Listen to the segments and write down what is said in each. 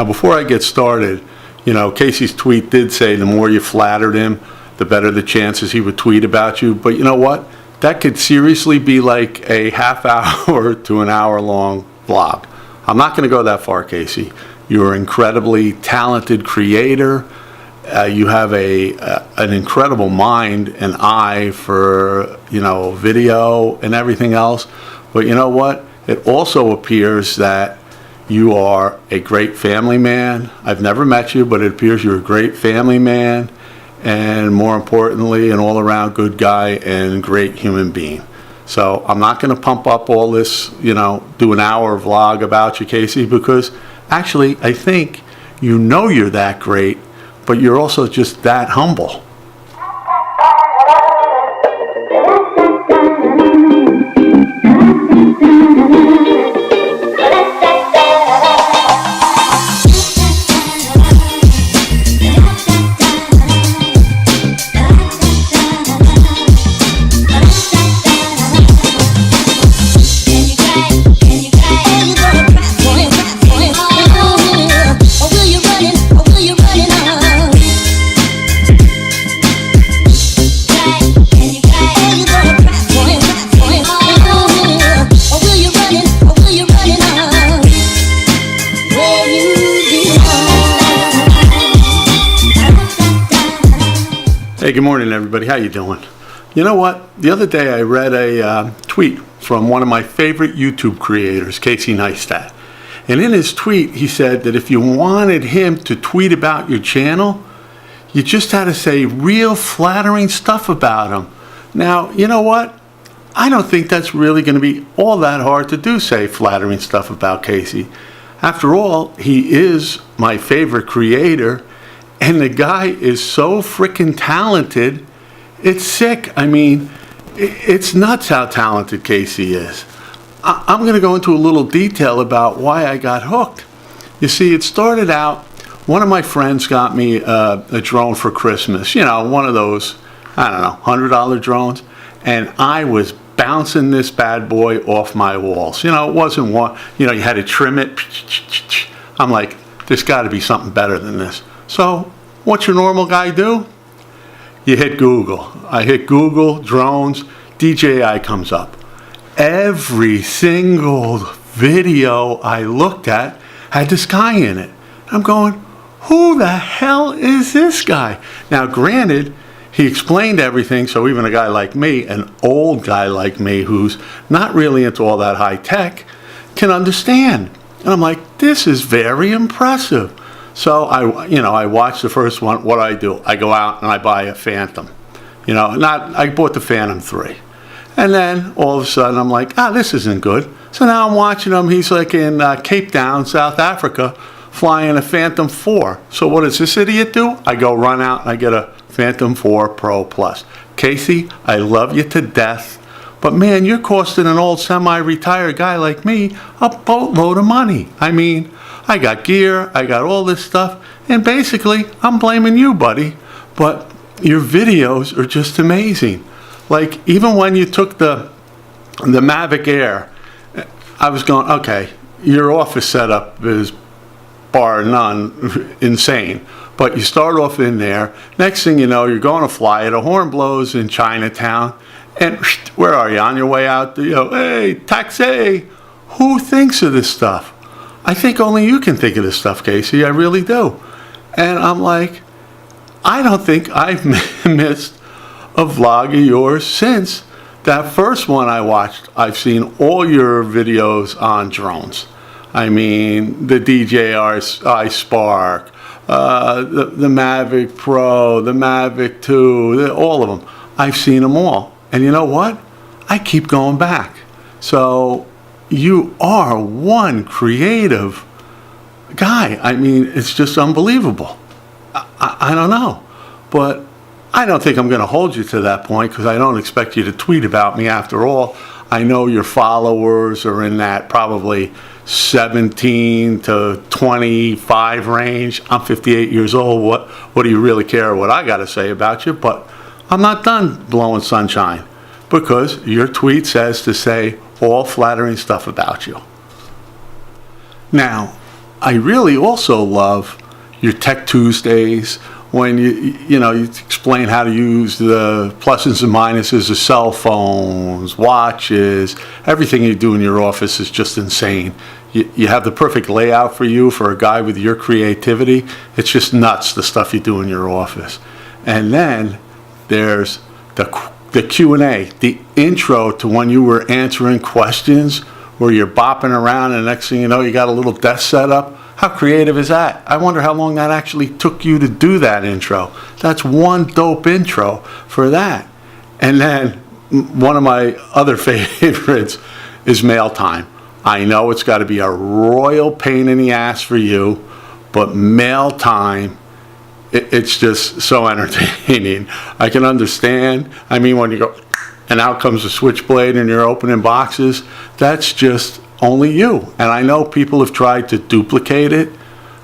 Now, before I get started, Casey's tweet did say the more you flattered him, the better the chances he would tweet about you. But you know what? That could seriously be like a half hour to an hour long vlog. I'm not going to go that far, Casey. You're an incredibly talented creator. You have an incredible mind and eye for, video and everything else. But you know what? It also appears that you are a great family man. I've never met you, but it appears you're a great family man, and more importantly, an all-around good guy and great human being. So I'm not going to pump up all this, do an hour vlog about you, Casey, because actually I think you're that great, but you're also just that humble. Hey, good morning, everybody. How you doing? You know what? The other day I read a tweet from one of my favorite YouTube creators, Casey Neistat. And in his tweet, he said that if you wanted him to tweet about your channel, you just had to say real flattering stuff about him. Now, you know what? I don't think that's really going to be all that hard to do, say flattering stuff about Casey. After all, he is my favorite creator. And the guy is so freaking talented, it's sick. I mean, it's nuts how talented Casey is. I'm going to go into a little detail about why I got hooked. You see, it started out, one of my friends got me a drone for Christmas. One of those, $100 drones. And I was bouncing this bad boy off my walls. It wasn't one, you had to trim it. I'm like, there's got to be something better than this. So, what's your normal guy do? You hit Google. I hit Google, drones, DJI comes up. Every single video I looked at had this guy in it. I'm going, who the hell is this guy? Now, granted, he explained everything, so even a guy like me, an old guy like me who's not really into all that high tech, can understand. And I'm like, this is very impressive. So I watched the first one. What do? I go out and I buy a Phantom. I bought the Phantom 3. And then all of a sudden I'm like, this isn't good. So now I'm watching him. He's like in Cape Town, South Africa, flying a Phantom 4. So what does this idiot do? I go run out and I get a Phantom 4 Pro Plus. Casey, I love you to death. But man, you're costing an old semi-retired guy like me a boatload of money. I mean, I got gear, I got all this stuff, and basically, I'm blaming you, buddy. But your videos are just amazing. Like, even when you took the Mavic Air, I was going, okay, your office setup is bar none insane. But you start off in there, next thing you know, you're going to fly it, a horn blows in Chinatown, and where are you? On your way out, hey, taxi! Who thinks of this stuff? I think only you can think of this stuff, Casey. I really do. And I'm like, I don't think I've missed a vlog of yours since that first one I watched. I've seen all your videos on drones. I mean, the DJI Spark, the Mavic Pro, the Mavic 2, all of them. I've seen them all. And you know what? I keep going back. So you are one creative guy. I mean, it's just unbelievable. I don't know. But I don't think I'm going to hold you to that point because I don't expect you to tweet about me after all. I know your followers are in that probably 17 to 25 range. I'm 58 years old. What do you really care what I got to say about you? But I'm not done blowing sunshine because your tweet says to say all flattering stuff about you. Now, I really also love your Tech Tuesdays, when you explain how to use the pluses and minuses of cell phones, watches. Everything you do in your office is just insane. You have the perfect layout for you, for a guy with your creativity. It's just nuts, the stuff you do in your office. And then there's the Q&A, the intro to when you were answering questions, where you're bopping around and the next thing you know, you got a little desk set up. How creative is that? I wonder how long that actually took you to do that intro. That's one dope intro for that. And then one of my other favorites is mail time. I know it's got to be a royal pain in the ass for you, but mail time, it's just so entertaining. I can understand. I mean, when you go, and out comes a switchblade and you're opening boxes, that's just only you. And I know people have tried to duplicate it.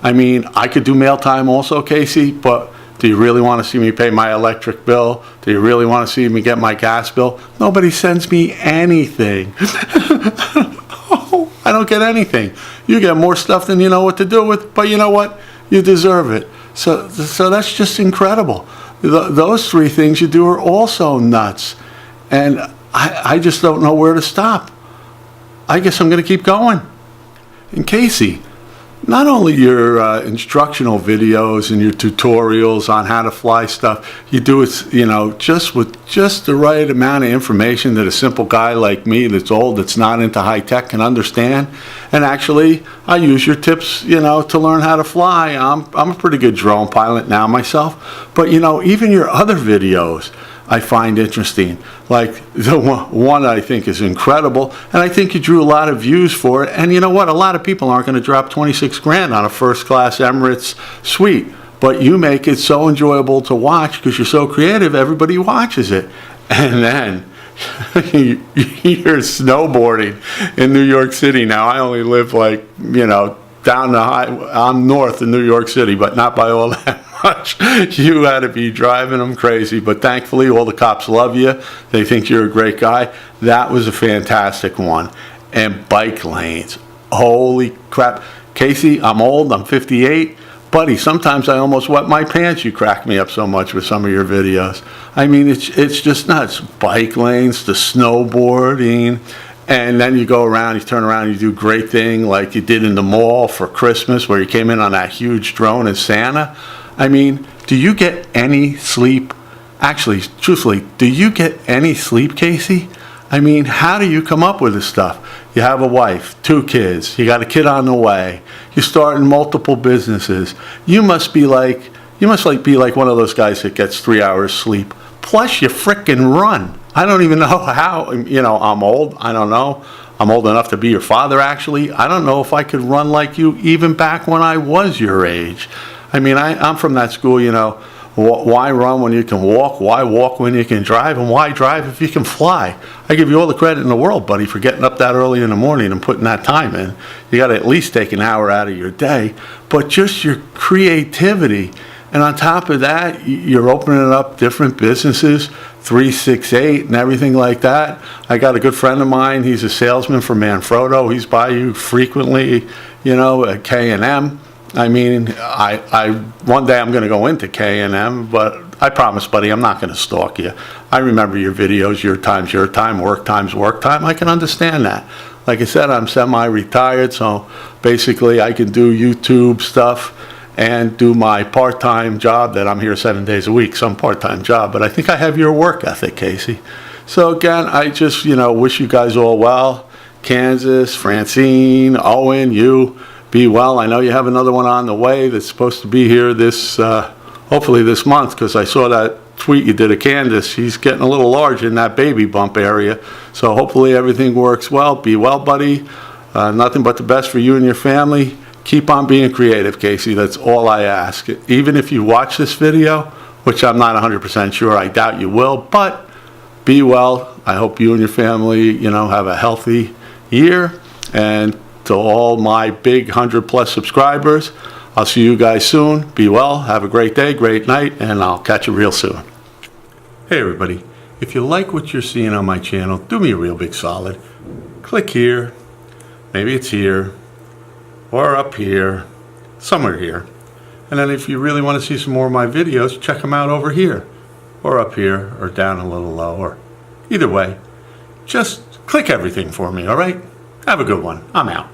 I mean, I could do mail time also, Casey, but do you really want to see me pay my electric bill? Do you really want to see me get my gas bill? Nobody sends me anything. I don't get anything. You get more stuff than you know what to do with, but you know what? You deserve it. So that's just incredible. Those three things you do are also nuts. And I just don't know where to stop. I guess I'm going to keep going. And Casey, not only your instructional videos and your tutorials on how to fly stuff, you do it, just with just the right amount of information that a simple guy like me that's old, that's not into high tech, can understand. And actually, I use your tips, to learn how to fly. I'm a pretty good drone pilot now myself. But, even your other videos I find interesting. Like the one I think is incredible, and I think you drew a lot of views for it. And you know what? A lot of people aren't going to drop 26 grand on a first-class Emirates suite, but you make it so enjoyable to watch because you're so creative. Everybody watches it, and then you're snowboarding in New York City. Now I only live down the I'm north of New York City, but not by all that much. You had to be driving them crazy, but thankfully all the cops love you. They think you're a great guy. That was a fantastic one. And bike lanes, holy crap. Casey, I'm old, I'm 58. Buddy, sometimes I almost wet my pants. You crack me up so much with some of your videos. I mean, it's just nuts. Bike lanes, the snowboarding. And then you go around, you turn around, you do a great thing like you did in the mall for Christmas, where you came in on that huge drone as Santa. I mean, do you get any sleep? Actually, truthfully, do you get any sleep, Casey? I mean, how do you come up with this stuff? You have a wife, 2 kids, you got a kid on the way, you're starting multiple businesses. You must be like one of those guys that gets 3 hours sleep. Plus you frickin' run. I don't even know how, I'm old. I don't know. I'm old enough to be your father, actually. I don't know if I could run like you even back when I was your age. I mean, I'm from that school, why run when you can walk? Why walk when you can drive? And why drive if you can fly? I give you all the credit in the world, buddy, for getting up that early in the morning and putting that time in. You got to at least take an hour out of your day. But just your creativity. And on top of that, you're opening up different businesses, 368 and everything like that. I got a good friend of mine. He's a salesman for Manfrotto. He's by you frequently, at K&M. I mean, I one day I'm going to go into K&M, but I promise, buddy, I'm not going to stalk you. I remember your videos, your time's your time, work time's work time. I can understand that. Like I said, I'm semi-retired, so basically I can do YouTube stuff and do my part-time job that I'm here 7 days a week, some part-time job. But I think I have your work ethic, Casey. So again, I just, wish you guys all well. Kansas, Francine, Owen, you, be well. I know you have another one on the way that's supposed to be here hopefully this month, because I saw that tweet you did of Candace. She's getting a little large in that baby bump area. So hopefully everything works well. Be well, buddy. Nothing but the best for you and your family. Keep on being creative, Casey. That's all I ask. Even if you watch this video, which I'm not 100% sure, I doubt you will, but be well. I hope you and your family, have a healthy year. And to all my big 100+ subscribers, I'll see you guys soon. Be well. Have a great day, great night, and I'll catch you real soon. Hey, everybody. If you like what you're seeing on my channel, do me a real big solid. Click here. Maybe it's here. or up here, somewhere here. And then if you really want to see some more of my videos, check them out over here, or up here, or down a little lower. Either way, just click everything for me, all right? Have a good one. I'm out.